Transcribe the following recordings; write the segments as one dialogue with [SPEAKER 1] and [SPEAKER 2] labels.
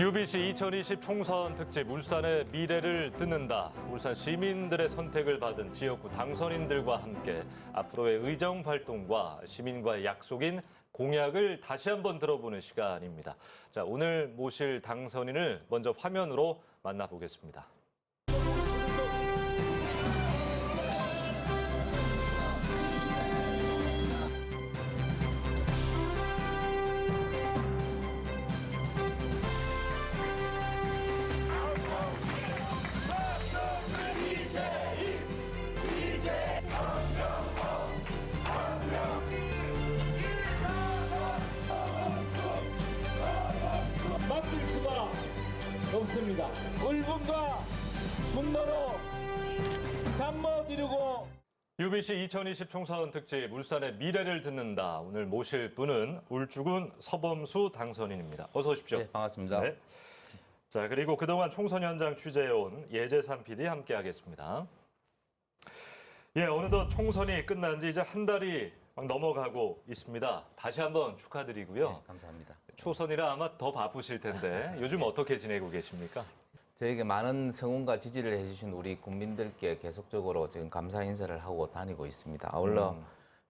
[SPEAKER 1] UBC 2020 총선 특집 울산의 미래를 듣는다. 울산 시민들의 선택을 받은 지역구 당선인들과 함께 앞으로의 의정 활동과 시민과의 약속인 공약을 다시 한번 들어보는 시간입니다. 자, 오늘 모실 당선인을 먼저 화면으로 만나보겠습니다.
[SPEAKER 2] 맡길 수가 없습니다. 울분과 분노로 잠 못 이루고
[SPEAKER 1] UBC 2020 총선 특집 울산의 미래를 듣는다. 오늘 모실 분은 울주군 서범수 당선인입니다. 어서 오십시오.
[SPEAKER 3] 네, 반갑습니다.
[SPEAKER 1] 네. 자, 그리고 그동안 총선 현장 취재해온 예재산 PD 함께하겠습니다. 예, 어느덧 총선이 끝난 지 이제 한 달이 막 넘어가고 있습니다. 다시 한번 축하드리고요.
[SPEAKER 3] 네, 감사합니다.
[SPEAKER 1] 초선이라 아마 더 바쁘실 텐데 요즘 어떻게 지내고 계십니까?
[SPEAKER 3] 저에게 많은 성원과 지지를 해주신 우리 국민들께 계속적으로 지금 감사 인사를 하고 다니고 있습니다. 아울러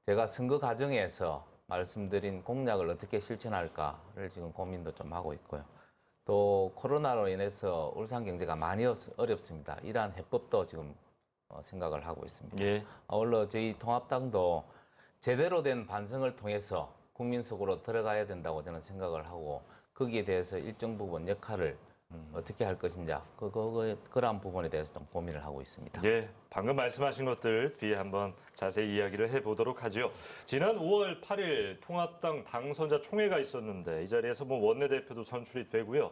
[SPEAKER 3] 제가 선거 과정에서 말씀드린 공약을 어떻게 실천할까를 지금 고민도 좀 하고 있고요. 또 코로나로 인해서 울산 경제가 많이 어렵습니다. 이러한 해법도 지금 생각을 하고 있습니다.
[SPEAKER 1] 예.
[SPEAKER 3] 아울러 저희 통합당도 제대로 된 반성을 통해서 국민 속으로 들어가야 된다고 저는 생각을 하고 거기에 대해서 일정 부분 역할을 어떻게 할 것인지 그러한 부분에 대해서 좀 고민을 하고 있습니다.
[SPEAKER 1] 예, 방금 말씀하신 것들 뒤에 한번 자세히 이야기를 해보도록 하죠. 지난 5월 8일 통합당 당선자 총회가 있었는데 이 자리에서 원내대표도 선출이 되고요.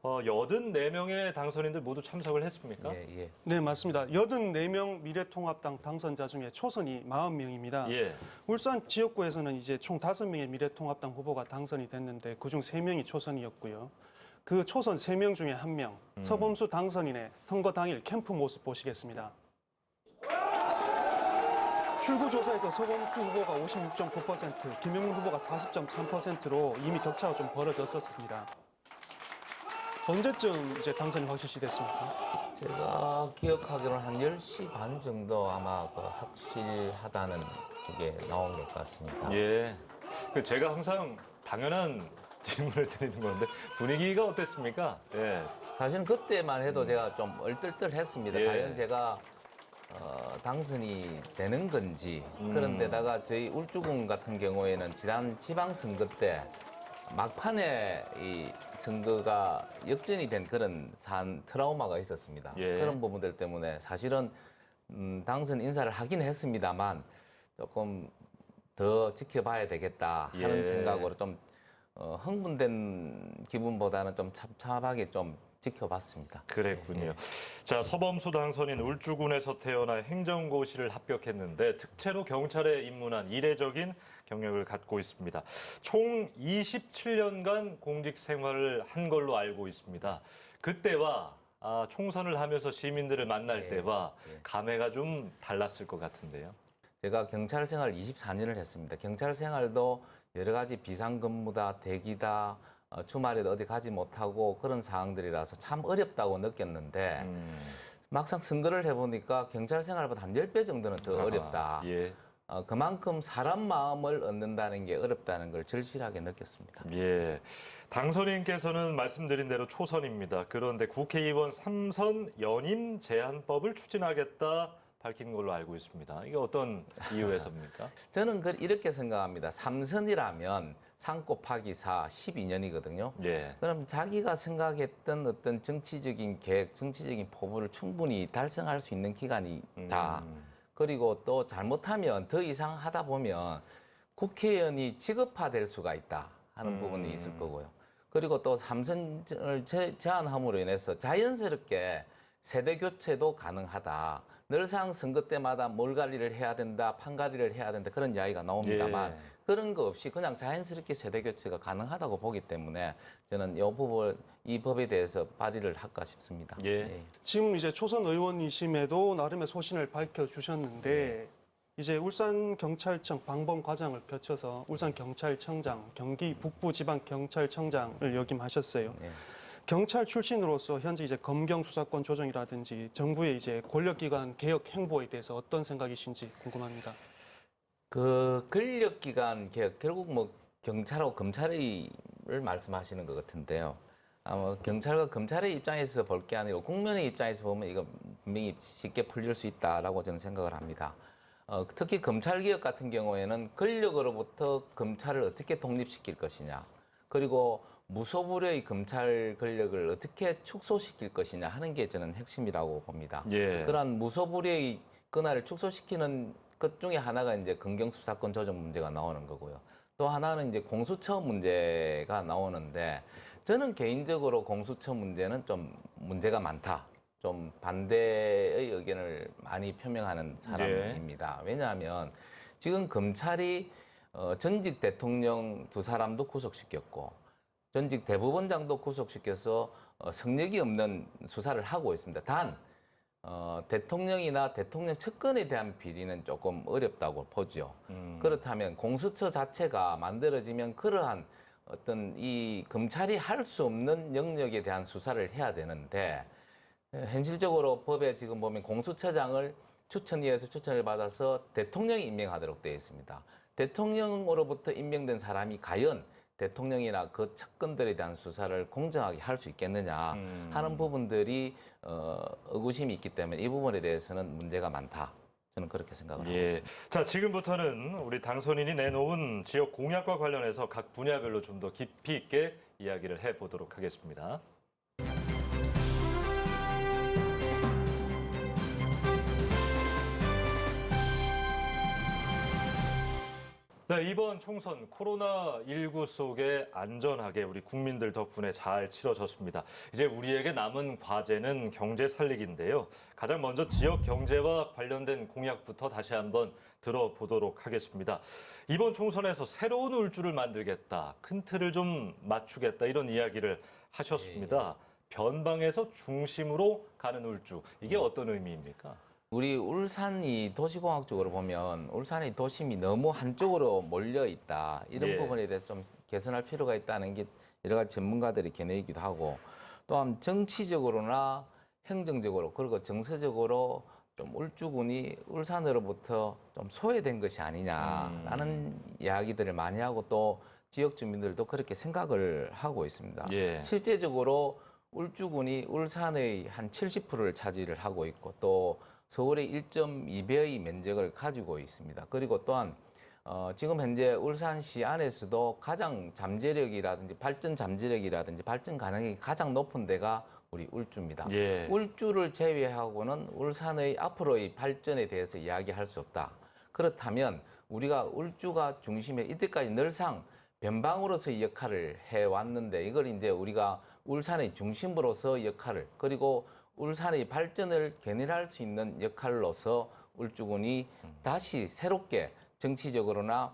[SPEAKER 1] 84명의 당선인들 모두 참석을 했습니까?
[SPEAKER 3] 예.
[SPEAKER 4] 네, 맞습니다. 84명 미래통합당 당선자 중에 초선이 40명입니다.
[SPEAKER 1] 예.
[SPEAKER 4] 울산 지역구에서는 이제 총 5명의 미래통합당 후보가 당선이 됐는데 그중 3명이 초선이었고요. 그 초선 3명 중에 1명, 서범수 당선인의 선거 당일 캠프 모습 보시겠습니다. 출구조사에서 서범수 후보가 56.9%, 김영문 후보가 40.3%로 이미 격차가 좀 벌어졌었습니다. 언제쯤 이제 당선이 확실시됐습니까?
[SPEAKER 3] 제가 기억하기로는 한 10시 반 정도 아마 확실하다는 그게 나온 것 같습니다.
[SPEAKER 1] 예. 제가 항상 당연한 질문을 드리는 건데 분위기가 어땠습니까? 예.
[SPEAKER 3] 사실은 그때만 해도 제가 좀 얼떨떨했습니다.
[SPEAKER 1] 예.
[SPEAKER 3] 과연 제가 당선이 되는 건지. 그런데다가 저희 울주군 같은 경우에는 지난 지방선거 때 막판에 이 선거가 역전이 된 그런 트라우마가 있었습니다.
[SPEAKER 1] 예.
[SPEAKER 3] 그런 부분들 때문에 사실은 당선 인사를 하긴 했습니다만 조금 더 지켜봐야 되겠다 하는
[SPEAKER 1] 예.
[SPEAKER 3] 생각으로 좀 흥분된 기분보다는 좀 참참하게 좀 지켜봤습니다.
[SPEAKER 1] 그랬군요.
[SPEAKER 3] 예.
[SPEAKER 1] 자, 서범수 당선인 울주군에서 태어나 행정고시를 합격했는데 특채로 경찰에 입문한 이례적인 경력을 갖고 있습니다. 총 27년간 공직 생활을 한 걸로 알고 있습니다. 그때와 총선을 하면서 시민들을 만날
[SPEAKER 3] 예.
[SPEAKER 1] 때와
[SPEAKER 3] 예.
[SPEAKER 1] 감회가 좀 달랐을 것 같은데요.
[SPEAKER 3] 제가 경찰 생활 24년을 했습니다. 경찰 생활도 여러 가지 비상근무다, 대기다, 주말에도 어디 가지 못하고 그런 상황들이라서 참 어렵다고 느꼈는데 막상 선거를 해보니까 경찰 생활보다 한 10배 정도는 더 어렵다.
[SPEAKER 1] 예.
[SPEAKER 3] 그만큼 사람 마음을 얻는다는 게 어렵다는 걸 절실하게 느꼈습니다.
[SPEAKER 1] 예. 당선인께서는 말씀드린 대로 초선입니다. 그런데 국회의원 3선 연임 제한법을 추진하겠다 밝힌 걸로 알고 있습니다. 이게 어떤 이유에서입니까?
[SPEAKER 3] 저는 이렇게 생각합니다. 3선이라면 3 곱하기 4, 12년이거든요.
[SPEAKER 1] 예.
[SPEAKER 3] 그럼 자기가 생각했던 어떤 정치적인 계획, 정치적인 포부를 충분히 달성할 수 있는 기간이다. 그리고 또 잘못하면 더 이상 하다 보면 국회의원이 직업화될 수가 있다 하는 부분이 있을 거고요. 그리고 또 3선을 제한함으로 인해서 자연스럽게 세대 교체도 가능하다. 늘상 선거 때마다 몰관리를 해야 된다, 판관리를 해야 된다 그런 이야기가 나옵니다만
[SPEAKER 1] 예.
[SPEAKER 3] 그런 거 없이 그냥 자연스럽게 세대 교체가 가능하다고 보기 때문에 저는 이 법에 대해서 발의를 할까 싶습니다.
[SPEAKER 1] 예.
[SPEAKER 4] 지금 이제 초선 의원이심에도 나름의 소신을 밝혀주셨는데 이제 울산경찰청 방범과장을 거쳐서 울산경찰청장, 경기 북부지방경찰청장을 역임하셨어요.
[SPEAKER 3] 네.
[SPEAKER 4] 경찰 출신으로서 현재 이제 검경 수사권 조정이라든지 정부의 이제 권력기관 개혁 행보에 대해서 어떤 생각이신지 궁금합니다.
[SPEAKER 3] 그 권력기관 개혁 결국 뭐 경찰하고 검찰을 말씀하시는 것 같은데요. 아마 경찰과 검찰의 입장에서 볼 게 아니고 국민의 입장에서 보면 이거 분명히 쉽게 풀릴 수 있다라고 저는 생각을 합니다. 특히 검찰 개혁 같은 경우에는 권력으로부터 검찰을 어떻게 독립시킬 것이냐, 그리고 무소불위의 검찰 권력을 어떻게 축소시킬 것이냐 하는 게 저는 핵심이라고 봅니다.
[SPEAKER 1] 예.
[SPEAKER 3] 그러한 무소불위의 권한을 축소시키는 것 중에 하나가 이제 검경수사권 조정 문제가 나오는 거고요. 또 하나는 이제 공수처 문제가 나오는데 저는 개인적으로 공수처 문제는 좀 문제가 많다. 좀 반대의 의견을 많이 표명하는 사람입니다. 왜냐하면 지금 검찰이 전직 대통령 두 사람도 구속시켰고 전직 대법원장도 구속시켜서 성역이 없는 수사를 하고 있습니다. 단 대통령이나 대통령 측근에 대한 비리는 조금 어렵다고 보죠. 그렇다면 공수처 자체가 만들어지면 그러한 어떤 이 검찰이 할 수 없는 영역에 대한 수사를 해야 되는데 현실적으로 법에 지금 보면 공수처장을 추천위에서 추천을 받아서 대통령이 임명하도록 되어 있습니다. 대통령으로부터 임명된 사람이 과연 대통령이나 그 측근들에 대한 수사를 공정하게 할 수 있겠느냐 하는 부분들이 의구심이 있기 때문에 이 부분에 대해서는 문제가 많다. 저는 그렇게 생각을 하고 있습니다.
[SPEAKER 1] 자, 지금부터는 우리 당선인이 내놓은 지역 공약과 관련해서 각 분야별로 좀 더 깊이 있게 이야기를 해보도록 하겠습니다. 네, 이번 총선 코로나19 속에 안전하게 우리 국민들 덕분에 잘 치러졌습니다. 이제 우리에게 남은 과제는 경제 살리기인데요. 가장 먼저 지역 경제와 관련된 공약부터 다시 한번 들어보도록 하겠습니다. 이번 총선에서 새로운 울주를 만들겠다, 큰 틀을 좀 맞추겠다 이런 이야기를 하셨습니다. 변방에서 중심으로 가는 울주, 이게 어떤 의미입니까?
[SPEAKER 3] 우리 울산이 도시공학적으로 보면 울산의 도심이 너무 한쪽으로 몰려 있다. 이런
[SPEAKER 1] 예.
[SPEAKER 3] 부분에 대해서 좀 개선할 필요가 있다는 게 여러 가지 전문가들의 견해이기도 하고 또한 정치적으로나 행정적으로 그리고 정서적으로 좀 울주군이 울산으로부터 좀 소외된 것이 아니냐라는 이야기들을 많이 하고 또 지역 주민들도 그렇게 생각을 하고 있습니다.
[SPEAKER 1] 예.
[SPEAKER 3] 실제적으로 울주군이 울산의 한 70%를 차지를 하고 있고 또 서울의 1.2배의 면적을 가지고 있습니다. 그리고 또한 지금 현재 울산시 안에서도 가장 잠재력이라든지 발전 잠재력이라든지 발전 가능성이 가장 높은 데가 우리 울주입니다.
[SPEAKER 1] 예.
[SPEAKER 3] 울주를 제외하고는 울산의 앞으로의 발전에 대해서 이야기할 수 없다. 그렇다면 우리가 울주가 중심에 이때까지 늘상 변방으로서의 역할을 해왔는데 이걸 이제 우리가 울산의 중심으로서 역할을 그리고 울산의 발전을 견인할 수 있는 역할로서 울주군이 다시 새롭게 정치적으로나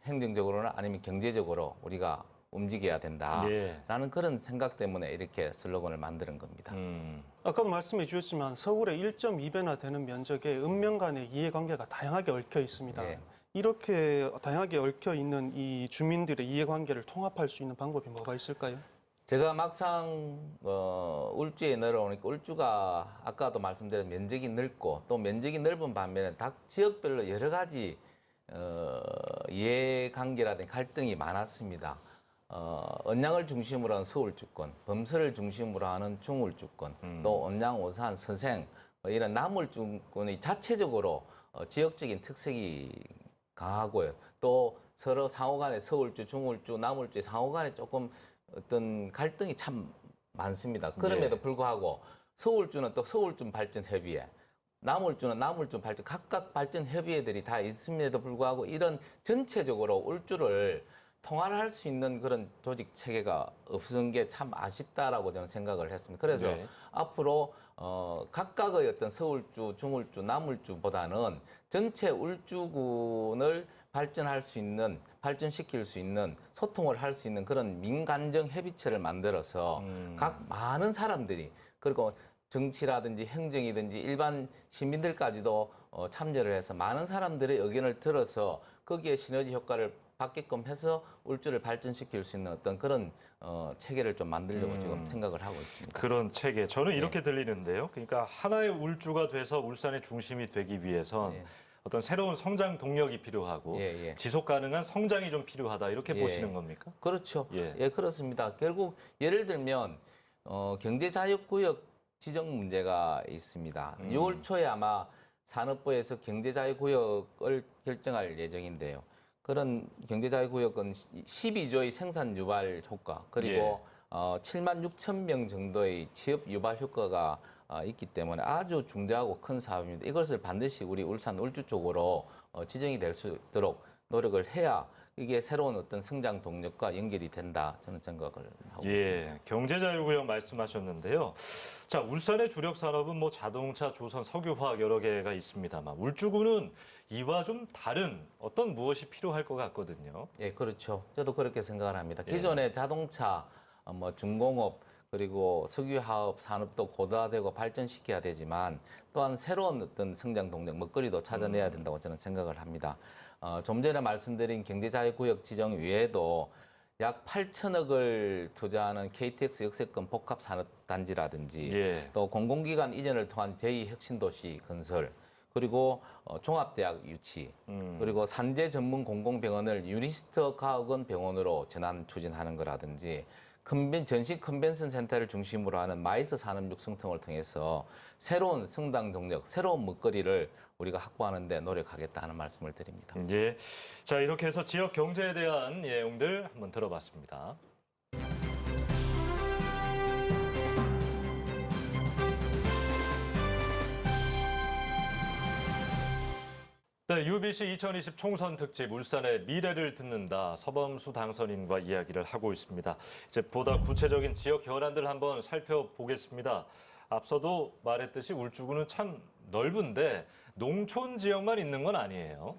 [SPEAKER 3] 행정적으로나 아니면 경제적으로 우리가 움직여야 된다라는
[SPEAKER 1] 예.
[SPEAKER 3] 그런 생각 때문에 이렇게 슬로건을 만드는 겁니다.
[SPEAKER 4] 아까도 말씀해 주셨지만 서울의 1.2배나 되는 면적에 읍면 간의 이해관계가 다양하게 얽혀 있습니다.
[SPEAKER 3] 네.
[SPEAKER 4] 이렇게 다양하게 얽혀 있는 이 주민들의 이해관계를 통합할 수 있는 방법이 뭐가 있을까요?
[SPEAKER 3] 제가 막상 울주에 내려오니까 울주가 아까도 말씀드린 면적이 넓고 또 면적이 넓은 반면에 각 지역별로 여러 가지 이해관계라든지 갈등이 많았습니다. 언양을 중심으로 하는 서울주권, 범서를 중심으로 하는 중울주권, 또 언양, 오산, 서생 이런 남울주권이 자체적으로 지역적인 특색이 강하고요. 또 서로 상호간에 서울주, 중울주, 남울주 상호간에 조금 어떤 갈등이 참 많습니다. 그럼에도 불구하고 서울주는 또 서울주 발전협의회, 남울주는 남울주 발전, 각각 발전협의회들이 다 있음에도 불구하고 이런 전체적으로 울주를 통할할 수 있는 그런 조직 체계가 없은 게 참 아쉽다라고 저는 생각을 했습니다. 그래서
[SPEAKER 1] 네.
[SPEAKER 3] 앞으로 각각의 어떤 서울주, 중울주, 남울주보다는 전체 울주군을 발전할 수 있는, 발전시킬 수 있는, 소통을 할 수 있는 그런 민간정 협의체를 만들어서 각 많은 사람들이 그리고 정치라든지 행정이든지 일반 시민들까지도 참여를 해서 많은 사람들의 의견을 들어서 거기에 시너지 효과를 받게끔 해서 울주를 발전시킬 수 있는 어떤 그런 체계를 좀 만들려고 지금 생각을 하고 있습니다.
[SPEAKER 1] 그런 체계. 저는 이렇게 들리는데요. 그러니까 하나의 울주가 돼서 울산의 중심이 되기 위해선
[SPEAKER 3] 예.
[SPEAKER 1] 어떤 새로운 성장 동력이 필요하고
[SPEAKER 3] 예, 예.
[SPEAKER 1] 지속 가능한 성장이 좀 필요하다 이렇게
[SPEAKER 3] 예.
[SPEAKER 1] 보시는 겁니까?
[SPEAKER 3] 그렇죠.
[SPEAKER 1] 예.
[SPEAKER 3] 예, 그렇습니다. 결국 예를 들면 경제자유구역 지정 문제가 있습니다. 6월 초에 아마 산업부에서 경제자유구역을 결정할 예정인데요. 그런 경제자유구역은 12조의 생산 유발 효과 그리고 7만 6천 명 정도의 취업 유발 효과가 있기 때문에 아주 중대하고 큰 사업입니다. 이것을 반드시 우리 울산 울주 쪽으로 지정이 될 수 있도록 노력을 해야 이게 새로운 어떤 성장 동력과 연결이 된다 저는 생각을 하고 있습니다.
[SPEAKER 1] 예, 경제자유구역 말씀하셨는데요. 자, 울산의 주력 산업은 뭐 자동차, 조선, 석유화학 여러 개가 있습니다만 울주군은 이와 좀 다른 어떤 무엇이 필요할 것 같거든요.
[SPEAKER 3] 예, 그렇죠. 저도 그렇게 생각을 합니다.
[SPEAKER 1] 예.
[SPEAKER 3] 기존의 자동차, 뭐 중공업 그리고 석유화업 산업도 고도화되고 발전시켜야 되지만 또한 새로운 어떤 성장 동력, 먹거리도 찾아내야 된다고 저는 생각을 합니다. 좀 전에 말씀드린 경제자유구역 지정 외에도 약 8천억을 투자하는 KTX 역세권 복합산업단지라든지
[SPEAKER 1] 예.
[SPEAKER 3] 또 공공기관 이전을 통한 제2혁신도시 건설 그리고 종합대학 유치 그리고 산재 전문 공공병원을 유니스트 과학원 병원으로 전환 추진하는 거라든지 전시 컨벤션 센터를 중심으로 하는 마이스 산업 육성통을 통해서 새로운 성장 동력, 새로운 먹거리를 우리가 확보하는 데 노력하겠다 하는 말씀을 드립니다.
[SPEAKER 1] 예. 자, 이렇게 해서 지역 경제에 대한 내용들 한번 들어봤습니다. 네, UBC 2020 총선 특집 울산의 미래를 듣는다 서범수 당선인과 이야기를 하고 있습니다. 이제 보다 구체적인 지역 현안들 한번 살펴보겠습니다. 앞서도 말했듯이 울주군은 참 넓은데 농촌 지역만 있는 건 아니에요.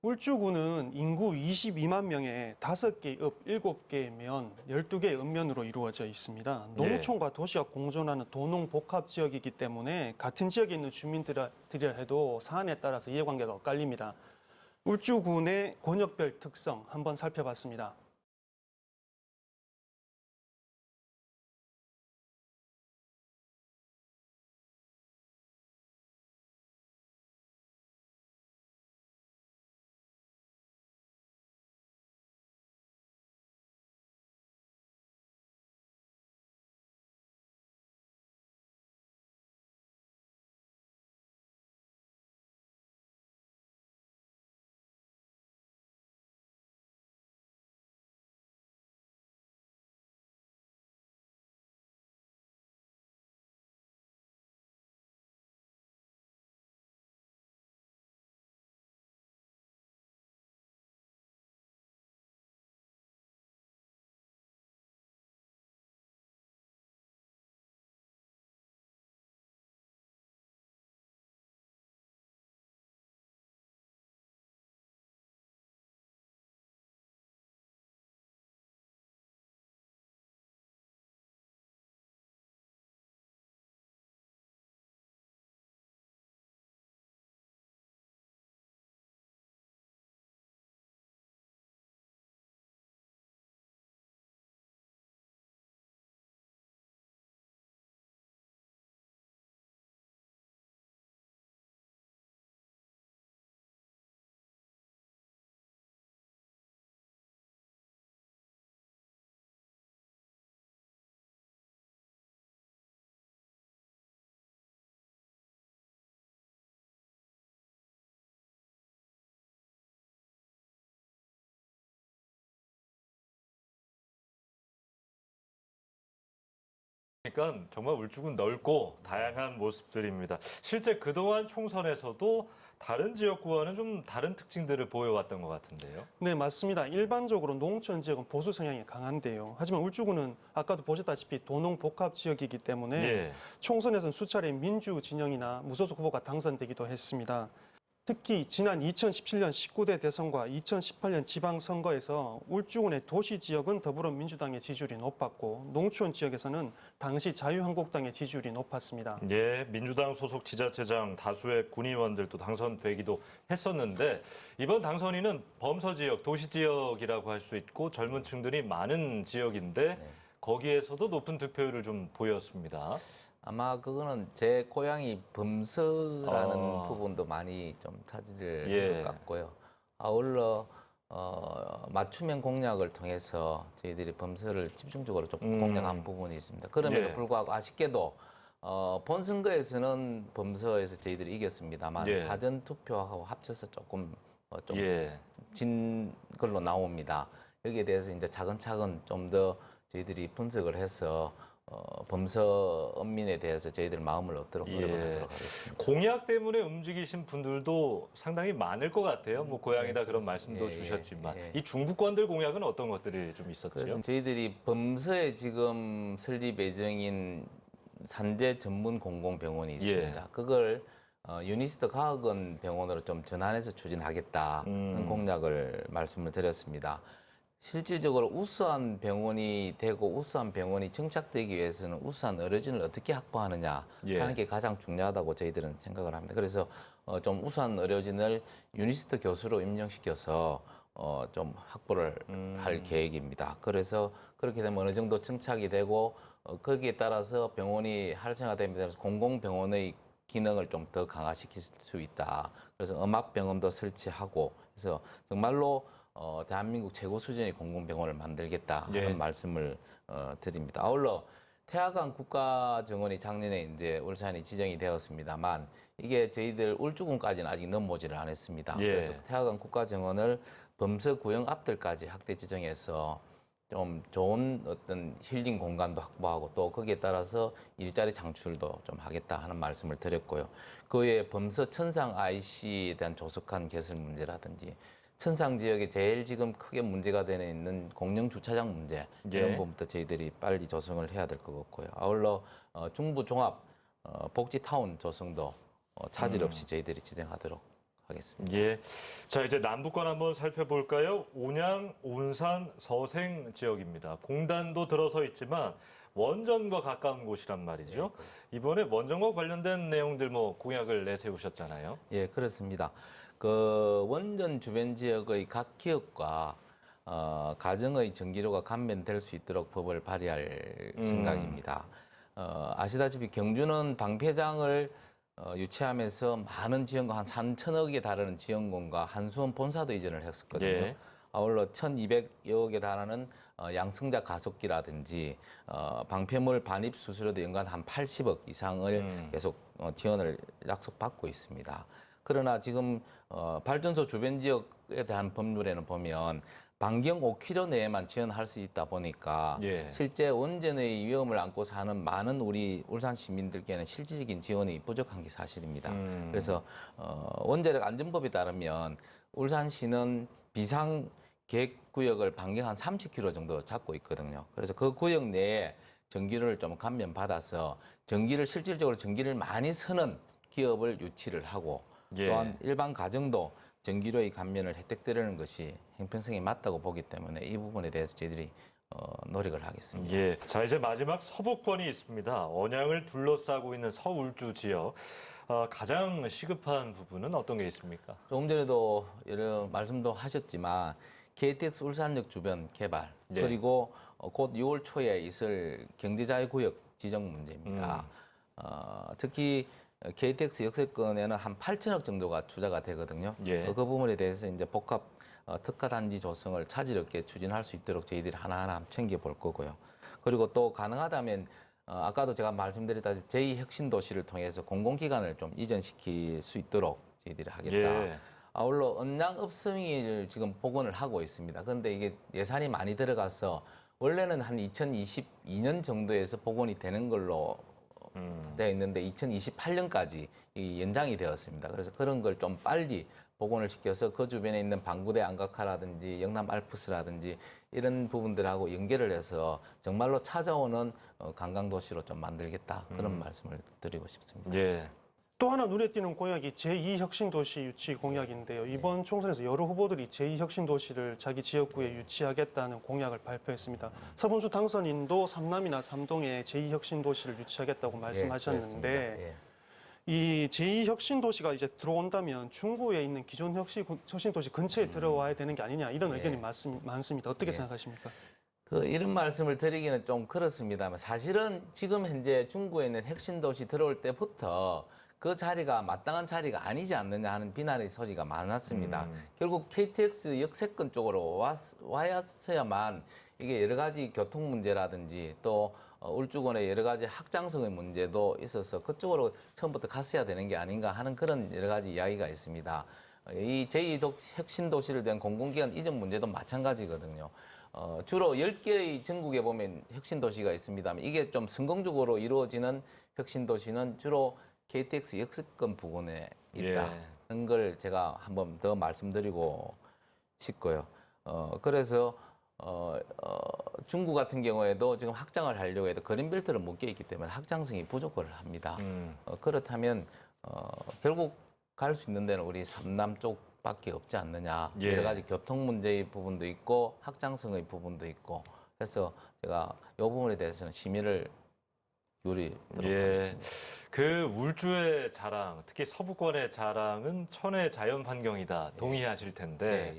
[SPEAKER 4] 울주군은 인구 22만 명에 5개의 읍, 7개의 면, 12개의 읍면으로 이루어져 있습니다. 농촌과 도시가 공존하는 도농복합 지역이기 때문에 같은 지역에 있는 주민들이라 해도 사안에 따라서 이해관계가 엇갈립니다. 울주군의 권역별 특성 한번 살펴봤습니다.
[SPEAKER 1] 그러니까 정말 울주군 넓고 다양한 모습들입니다. 실제 그동안 총선에서도 다른 지역구와는 좀 다른 특징들을 보여왔던 것 같은데요.
[SPEAKER 4] 네, 맞습니다. 일반적으로 농촌 지역은 보수 성향이 강한데요. 하지만 울주군은 아까도 보셨다시피 도농복합 지역이기 때문에
[SPEAKER 1] 예.
[SPEAKER 4] 총선에서는 수차례 민주 진영이나 무소속 후보가 당선되기도 했습니다. 특히 지난 2017년 19대 대선과 2018년 지방선거에서 울주군의 도시 지역은 더불어민주당의 지지율이 높았고 농촌 지역에서는 당시 자유한국당의 지지율이 높았습니다.
[SPEAKER 1] 예, 민주당 소속 지자체장 다수의 군의원들도 당선되기도 했었는데 이번 당선인은 범서 지역, 도시 지역이라고 할 수 있고 젊은 층들이 많은 지역인데 거기에서도 높은 득표율을 좀 보였습니다.
[SPEAKER 3] 아마 그거는 제 고향이 범서라는
[SPEAKER 1] 아.
[SPEAKER 3] 부분도 많이 좀 차지를
[SPEAKER 1] 예.
[SPEAKER 3] 것 같고요. 아울러 맞춤형 공약을 통해서 저희들이 범서를 집중적으로 좀 공략한 부분이 있습니다. 그럼에도
[SPEAKER 1] 예.
[SPEAKER 3] 불구하고 아쉽게도 본 선거에서는 범서에서 저희들이 이겼습니다만
[SPEAKER 1] 예.
[SPEAKER 3] 사전 투표하고 합쳐서 조금 좀
[SPEAKER 1] 예.
[SPEAKER 3] 진 걸로 나옵니다. 여기에 대해서 이제 차근차근 좀 더 저희들이 분석을 해서 범서 엄민에 대해서 저희들 마음을 얻도록 노력하도록 하겠습니다.
[SPEAKER 1] 공약 때문에 움직이신 분들도 상당히 많을 것 같아요. 뭐 고향이다 그런 말씀도
[SPEAKER 3] 예,
[SPEAKER 1] 주셨지만
[SPEAKER 3] 예.
[SPEAKER 1] 이 중부권들 공약은 어떤 것들이 좀 있었죠?
[SPEAKER 3] 그래서 저희들이 범서에 지금 설립 예정인 산재 전문 공공병원이 있습니다.
[SPEAKER 1] 예.
[SPEAKER 3] 그걸 유니스트 가학원 병원으로 좀 전환해서 추진하겠다는 공약을 말씀을 드렸습니다. 실질적으로 우수한 병원이 되고 우수한 병원이 정착되기 위해서는 우수한 의료진을 어떻게 확보하느냐
[SPEAKER 1] 예.
[SPEAKER 3] 하는 게 가장 중요하다고 저희들은 생각을 합니다. 그래서 좀 우수한 의료진을 유니스트 교수로 임명시켜서 좀 확보를 할 계획입니다. 그래서 그렇게 되면 어느 정도 정착이 되고 거기에 따라서 병원이 활성화되면 공공병원의 기능을 좀 더 강화시킬 수 있다. 그래서 음압병원도 설치하고 그래서 정말로 대한민국 최고 수준의 공공병원을 만들겠다 하는
[SPEAKER 1] 예.
[SPEAKER 3] 말씀을 드립니다. 아울러 태화강 국가정원이 작년에 이제 울산이 지정이 되었습니다만 이게 저희들 울주군까지는 아직 넘어오지를 않았습니다.
[SPEAKER 1] 예.
[SPEAKER 3] 그래서 태화강 국가정원을 범서 구역 앞들까지 확대 지정해서 좀 좋은 어떤 힐링 공간도 확보하고 또 거기에 따라서 일자리 창출도 좀 하겠다 하는 말씀을 드렸고요. 그 외에 범서 천상 IC에 대한 조속한 개설 문제라든지 천상 지역에 제일 지금 크게 문제가 되는 있는 공영 주차장 문제 이런
[SPEAKER 1] 예.
[SPEAKER 3] 부분부터 저희들이 빨리 조성을 해야 될 것 같고요. 아울러 중부 종합 복지 타운 조성도 차질 없이 저희들이 진행하도록 하겠습니다.
[SPEAKER 1] 예. 자, 이제 남부권 한번 살펴볼까요? 온양, 온산, 서생 지역입니다. 공단도 들어서 있지만 원전과 가까운 곳이란 말이죠. 이번에 원전과 관련된 내용들 뭐 공약을 내세우셨잖아요.
[SPEAKER 3] 예, 그렇습니다. 그 원전 주변 지역의 각 기업과 가정의 전기료가 감면될 수 있도록 법을 발의할 생각입니다. 아시다시피 경주는 방폐장을 유치하면서 많은 지원금 한 3천억에 달하는 지원금과 한수원 본사도 이전을 했었거든요.
[SPEAKER 1] 예.
[SPEAKER 3] 아울러 1,200여억에 달하는 양승자 가속기라든지 방패물 반입 수수료도 연간 한 80억 이상을 계속 지원을 약속받고 있습니다. 그러나 지금 발전소 주변 지역에 대한 법률에는 보면 반경 5km 내에만 지원할 수 있다 보니까
[SPEAKER 1] 예.
[SPEAKER 3] 실제 원전의 위험을 안고 사는 많은 우리 울산 시민들께는 실질적인 지원이 부족한 게 사실입니다. 그래서 원자력 안전법에 따르면 울산시는 비상 계획구역을 반경 한 30km 정도 잡고 있거든요. 그래서 그 구역 내에 전기를 좀 감면받아서 실질적으로 전기를 많이 쓰는 기업을 유치를 하고
[SPEAKER 1] 예.
[SPEAKER 3] 또한 일반 가정도 전기료의 감면을 혜택드리는 것이 형평성이 맞다고 보기 때문에 이 부분에 대해서 저희들이 노력을 하겠습니다.
[SPEAKER 1] 예. 자, 이제 마지막 서부권이 있습니다. 언양을 둘러싸고 있는 서울주 지역. 가장 시급한 부분은 어떤 게 있습니까?
[SPEAKER 3] 조금 전에도 여러 말씀도 하셨지만 KTX 울산역 주변 개발
[SPEAKER 1] 예.
[SPEAKER 3] 그리고 곧 6월 초에 있을 경제자유구역 지정 문제입니다. 특히 KTX 역세권에는 한 8천억 정도가 투자가 되거든요.
[SPEAKER 1] 예.
[SPEAKER 3] 그 부분에 대해서 이제 복합 특화 단지 조성을 차질 없게 추진할 수 있도록 저희들이 하나하나 챙겨 볼 거고요. 그리고 또 가능하다면 아까도 제가 말씀드렸다시피 제2혁신도시를 통해서 공공기관을 좀 이전시킬 수 있도록 저희들이 하겠다.
[SPEAKER 1] 예.
[SPEAKER 3] 아울러 언양읍성이를 지금 복원을 하고 있습니다. 그런데 이게 예산이 많이 들어가서 원래는 한 2022년 정도에서 복원이 되는 걸로 되어 있는데 2028년까지 연장이 되었습니다. 그래서 그런 걸 좀 빨리 복원을 시켜서 그 주변에 있는 방구대 안각화라든지 영남 알프스라든지 이런 부분들하고 연결을 해서 정말로 찾아오는 관광도시로 좀 만들겠다 그런 말씀을 드리고 싶습니다.
[SPEAKER 1] 예.
[SPEAKER 4] 또 하나 눈에 띄는 공약이 제2혁신도시 유치 공약인데요. 이번 총선에서 여러 후보들이 제2혁신도시를 자기 지역구에 유치하겠다는 공약을 발표했습니다. 서범수 당선인도 삼남이나 삼동에 제2혁신도시를 유치하겠다고 말씀하셨는데
[SPEAKER 3] 그렇습니다. 예.
[SPEAKER 4] 이 제2혁신도시가 이제 들어온다면 중구에 있는 기존 혁신도시 근처에 들어와야 되는 게 아니냐 이런 의견이 많습니다. 어떻게 생각하십니까?
[SPEAKER 3] 이런 말씀을 드리기는 좀 그렇습니다만 사실은 지금 현재 중구에 있는 핵심도시 들어올 때부터 그 자리가 마땅한 자리가 아니지 않느냐 하는 비난의 소리가 많았습니다. 결국 KTX 역세권 쪽으로 와야만 이게 여러 가지 교통 문제라든지 또 울주군의 여러 가지 확장성의 문제도 있어서 그쪽으로 처음부터 갔어야 되는 게 아닌가 하는 그런 여러 가지 이야기가 있습니다. 이 제2혁신도시를 된 공공기관 이전 문제도 마찬가지거든요. 주로 10개의 전국에 보면 혁신도시가 있습니다만 이게 좀 성공적으로 이루어지는 혁신도시는 주로 KTX 역세권 부근에 있다는 걸 제가 한번 더 말씀드리고 싶고요. 그래서 중구 같은 경우에도 지금 확장을 하려고 해도 그린벨트를 묶여 있기 때문에 확장성이 부족을 합니다. 그렇다면 결국 갈 수 있는 데는 우리 삼남 쪽밖에 없지 않느냐. 여러 가지 교통 문제의 부분도 있고 확장성의 부분도 있고 해서 제가 이 부분에 대해서는 심의를 기울이도록 하겠습니다.
[SPEAKER 1] 그 울주의 자랑, 특히 서부권의 자랑은 천혜의 자연 환경이다. 동의하실 텐데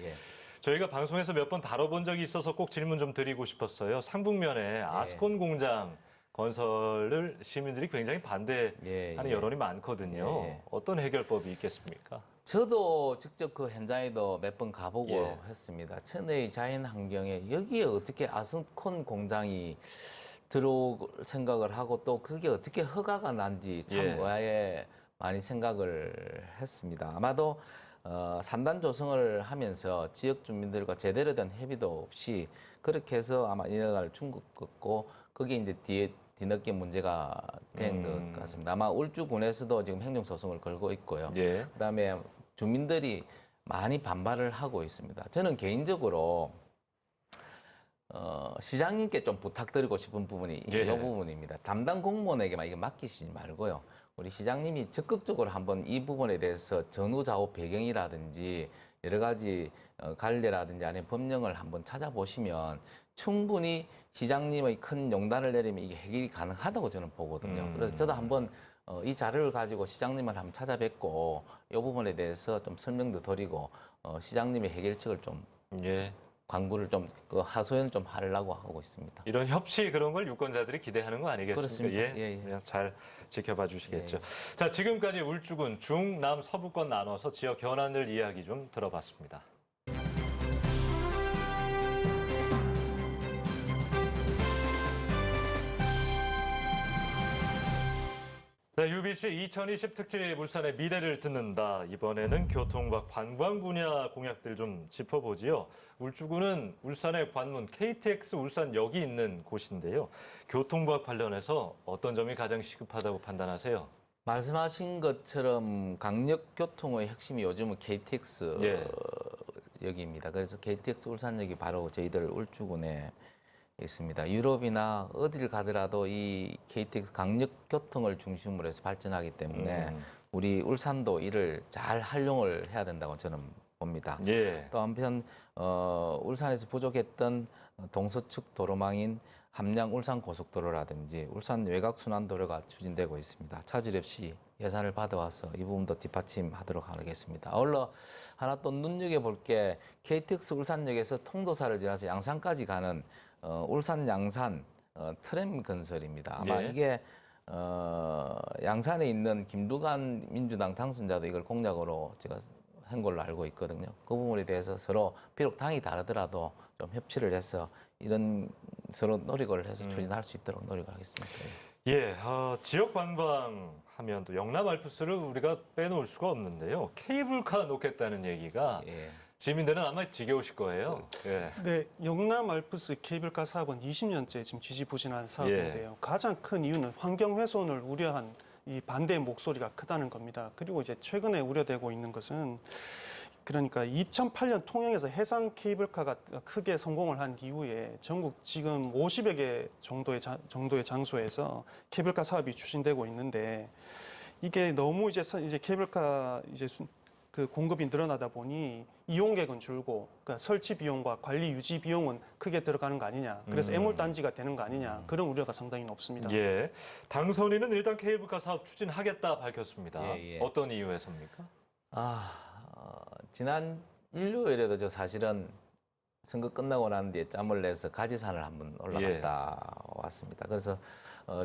[SPEAKER 1] 저희가 방송에서 몇 번 다뤄본 적이 있어서 꼭 질문 좀 드리고 싶었어요. 상북면에 아스콘 공장 건설을 시민들이 굉장히 반대하는 여론이 많거든요. 어떤 해결법이 있겠습니까?
[SPEAKER 3] 저도 직접 그 현장에도 몇 번 가보고 했습니다. 천혜의 자연 환경에 여기에 어떻게 아스콘 공장이 들어올 생각을 하고 또 그게 어떻게 허가가 난지 참 의아해 많이 생각을 했습니다. 아마도 산단 조성을 하면서 지역 주민들과 제대로 된 협의도 없이 그렇게 해서 아마 인허가를 중국했고 그게 이제 뒤늦게 문제가 된 것 같습니다. 아마 울주군에서도 지금 행정소송을 걸고 있고요. 그다음에 주민들이 많이 반발을 하고 있습니다. 저는 개인적으로 시장님께 좀 부탁드리고 싶은 부분이 이 부분입니다. 담당 공무원에게만 이거 맡기시지 말고요. 우리 시장님이 적극적으로 한번 이 부분에 대해서 전후좌우 배경이라든지 여러 가지 관례라든지 아니면 법령을 한번 찾아보시면 충분히 시장님의 큰 용단을 내리면 이게 해결이 가능하다고 저는 보거든요. 그래서 저도 한번 이 자료를 가지고 시장님을 한번 찾아뵙고 이 부분에 대해서 좀 설명도 드리고 시장님의 해결책을 좀 광고를 좀 그 하소연 좀 하려고 하고 있습니다.
[SPEAKER 1] 이런 협치 그런 걸 유권자들이 기대하는 거 아니겠습니까?
[SPEAKER 3] 그렇습니다.
[SPEAKER 1] 그냥 잘 지켜봐 주시겠죠. 자, 지금까지 울주군 중, 남, 서부권 나눠서 지역 현안들 이야기 좀 들어봤습니다. 네, UBC 2020 특집 울산의 미래를 듣는다. 이번에는 교통과 관광 분야 공약들 좀 짚어보지요. 울주군은 울산의 관문 KTX 울산역이 있는 곳인데요. 교통과 관련해서 어떤 점이 가장 시급하다고 판단하세요?
[SPEAKER 3] 말씀하신 것처럼 강력교통의 핵심이 요즘은 KTX 역입니다. 그래서 KTX 울산역이 바로 저희들 울주군에 있습니다. 유럽이나 어디를 가더라도 이 KTX 강력교통을 중심으로 해서 발전하기 때문에 우리 울산도 이를 잘 활용을 해야 된다고 저는 봅니다. 또 한편 울산에서 부족했던 동서측 도로망인 함양 울산 고속도로라든지 울산 외곽 순환도로가 추진되고 있습니다. 차질 없이 예산을 받아와서 이 부분도 뒷받침하도록 하겠습니다. 아울러 하나 또 눈여겨볼 게 KTX 울산역에서 통도사를 지나서 양산까지 가는 울산 양산 트램 건설입니다. 아마 이게 양산에 있는 김두관 민주당 당선자도 이걸 공약으로 제가 한 걸로 알고 있거든요. 그 부분에 대해서 서로 비록 당이 다르더라도 좀 협치를 해서 이런 서로 노력을 해서 추진할 수 있도록 노력을 하겠습니다.
[SPEAKER 1] 지역 관광 하면 또 영남 알프스를 우리가 빼놓을 수가 없는데요. 케이블카 놓겠다는 얘기가 시민들은 아마 지겨우실 거예요.
[SPEAKER 4] 네, 영남 알프스 케이블카 사업은 20년째 지금 지지부진한 사업인데요. 가장 큰 이유는 환경 훼손을 우려한 이 반대의 목소리가 크다는 겁니다. 그리고 이제 최근에 우려되고 있는 것은 그러니까 2008년 통영에서 해상 케이블카가 크게 성공을 한 이후에 전국 지금 50여 개 정도의 장소에서 케이블카 사업이 추진되고 있는데 이게 너무 이제 케이블카 그 공급이 늘어나다 보니 이용객은 줄고 그러니까 설치 비용과 관리 유지 비용은 크게 들어가는 거 아니냐. 그래서 애물단지가 되는 거 아니냐. 그런 우려가 상당히 높습니다.
[SPEAKER 1] 예. 당선인은 일단 케이블카 사업 추진하겠다 밝혔습니다.
[SPEAKER 3] 예, 예.
[SPEAKER 1] 어떤 이유에서입니까?
[SPEAKER 3] 지난 일요일에도 저 사실은 선거 끝나고 난 뒤에 짬을 내서 가지산을 한번 올라갔다 왔습니다. 그래서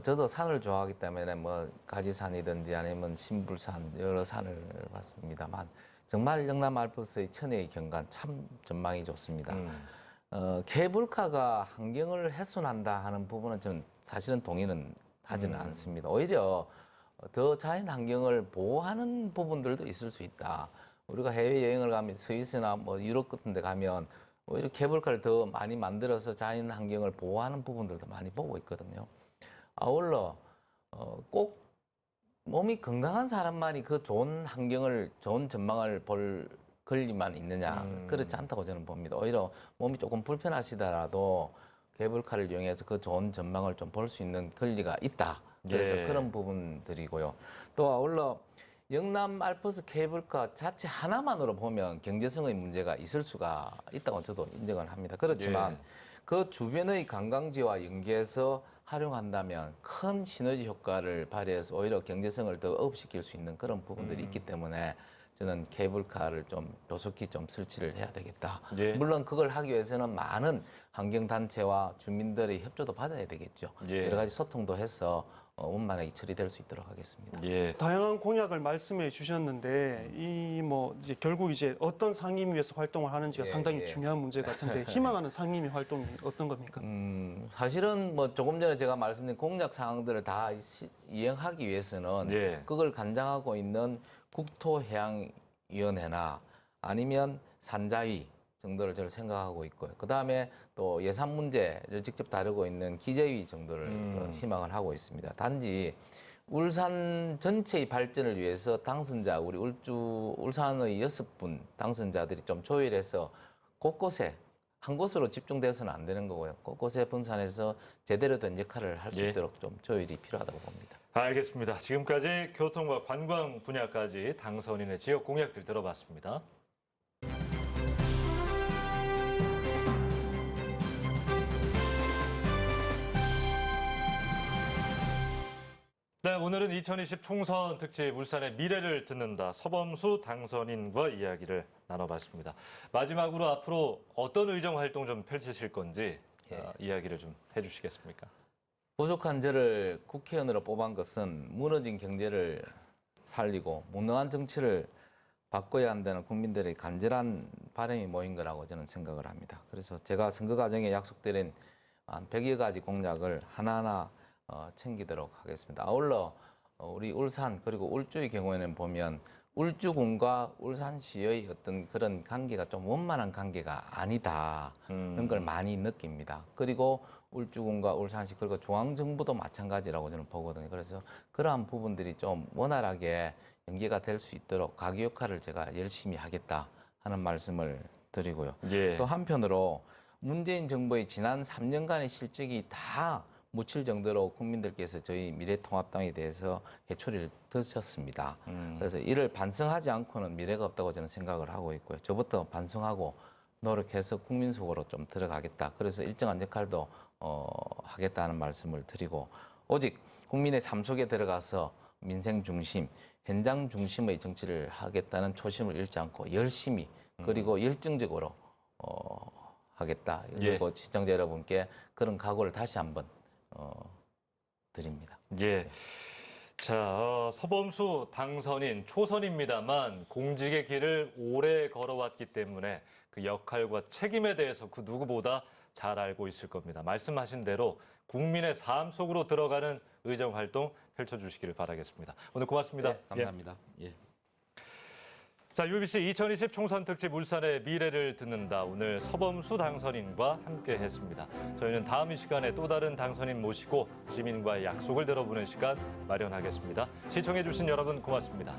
[SPEAKER 3] 저도 산을 좋아하기 때문에 뭐 가지산이든지 아니면 신불산 여러 산을 봤습니다만 정말 영남 알프스의 천혜의 경관 참 전망이 좋습니다. 케이블카가 환경을 훼손한다 하는 부분은 저는 사실은 동의는 하지는 않습니다. 오히려 더 자연 환경을 보호하는 부분들도 있을 수 있다. 우리가 해외 여행을 가면 스위스나 뭐 유럽 같은 데 가면 오히려 케이블카를 더 많이 만들어서 자연 환경을 보호하는 부분들도 많이 보고 있거든요. 아울러 꼭 몸이 건강한 사람만이 그 좋은 환경을, 좋은 전망을 볼 권리만 있느냐, 그렇지 않다고 저는 봅니다. 오히려 몸이 조금 불편하시더라도 케이블카를 이용해서 그 좋은 전망을 좀 볼 수 있는 권리가 있다. 그래서
[SPEAKER 1] 예.
[SPEAKER 3] 그런 부분들이고요. 또 아울러 영남 알프스 케이블카 자체 하나만으로 보면 경제성의 문제가 있을 수가 있다고 저도 인정을 합니다. 그렇지만
[SPEAKER 1] 예.
[SPEAKER 3] 그 주변의 관광지와 연계해서 활용한다면 큰 시너지 효과를 발휘해서 오히려 경제성을 더 업시킬 수 있는 그런 부분들이 있기 때문에 저는 케이블카를 좀 조속히 좀 설치를 해야 되겠다.
[SPEAKER 1] 예.
[SPEAKER 3] 물론 그걸 하기 위해서는 많은 환경단체와 주민들의 협조도 받아야 되겠죠.
[SPEAKER 1] 예.
[SPEAKER 3] 여러 가지 소통도 해서 원만하게 처리될 수 있도록 하겠습니다.
[SPEAKER 1] 예.
[SPEAKER 4] 다양한 공약을 말씀해 주셨는데 이 뭐 이제 결국 이제 어떤 상임위에서 활동을 하는지가
[SPEAKER 3] 예,
[SPEAKER 4] 상당히
[SPEAKER 3] 예.
[SPEAKER 4] 중요한 문제 같은데 희망하는 상임위 활동이 어떤 겁니까?
[SPEAKER 3] 사실은 뭐 조금 전에 제가 말씀드린 공약 사항들을 다 이행하기 위해서는
[SPEAKER 1] 예.
[SPEAKER 3] 그걸 관장하고 있는 국토해양위원회나 아니면 산자위 정도를 저는 생각하고 있고요. 그 다음에 또 예산 문제를 직접 다루고 있는 기재위 정도를 희망을 하고 있습니다. 단지 울산 전체의 발전을 위해서 당선자, 우리 울산의 6분 당선자들이 좀 조율해서 곳곳에 한 곳으로 집중돼서는 안 되는 거고요. 곳곳에 분산해서 제대로 된 역할을 할 수
[SPEAKER 1] 예.
[SPEAKER 3] 있도록 좀 조율이 필요하다고 봅니다.
[SPEAKER 1] 알겠습니다. 지금까지 교통과 관광 분야까지 당선인의 지역 공약들 들어봤습니다. 네, 오늘은 2020 총선 특집 울산의 미래를 듣는다 서범수 당선인과 이야기를 나눠봤습니다. 마지막으로 앞으로 어떤 의정 활동 좀 펼치실 건지 이야기를 좀 해주시겠습니까?
[SPEAKER 3] 부족한 저를 국회의원으로 뽑은 것은 무너진 경제를 살리고 무능한 정치를 바꿔야 한다는 국민들의 간절한 바람이 모인 거라고 저는 생각을 합니다. 그래서 제가 선거 과정에 약속드린 한 100여 가지 공약을 하나하나 챙기도록 하겠습니다. 아울러 우리 울산 그리고 울주의 경우에는 보면 울주군과 울산시의 어떤 그런 관계가 좀 원만한 관계가 아니다. 그런 걸 많이 느낍니다. 그리고 울주군과 울산시 그리고 중앙정부도 마찬가지라고 저는 보거든요. 그래서 그러한 부분들이 좀 원활하게 연계가 될 수 있도록 가교 역할을 제가 열심히 하겠다 하는 말씀을 드리고요.
[SPEAKER 1] 예.
[SPEAKER 3] 또 한편으로 문재인 정부의 지난 3년간의 실적이 다 묻힐 정도로 국민들께서 저희 미래통합당에 대해서 해초리를 드셨습니다. 그래서 이를 반성하지 않고는 미래가 없다고 저는 생각을 하고 있고요. 저부터 반성하고 노력해서 국민 속으로 좀 들어가겠다. 그래서 일정한 역할도 하겠다는 말씀을 드리고 오직 국민의 삶 속에 들어가서 민생 중심, 현장 중심의 정치를 하겠다는 초심을 잃지 않고 열심히 그리고 열정적으로 하겠다. 그리고 시청자 여러분께 그런 각오를 다시 한번 드립니다.
[SPEAKER 1] 예. 자, 서범수 당선인 초선입니다만 공직의 길을 오래 걸어왔기 때문에 그 역할과 책임에 대해서 그 누구보다 잘 알고 있을 겁니다. 말씀하신 대로 국민의 삶 속으로 들어가는 의정 활동 펼쳐주시기를 바라겠습니다. 오늘 고맙습니다.
[SPEAKER 3] 네, 감사합니다. 예.
[SPEAKER 1] 자, UBC 2020 총선 특집 울산의 미래를 듣는다. 오늘 서범수 당선인과 함께 했습니다. 저희는 다음 이 시간에 또 다른 당선인 모시고 시민과의 약속을 들어보는 시간 마련하겠습니다. 시청해주신 여러분 고맙습니다.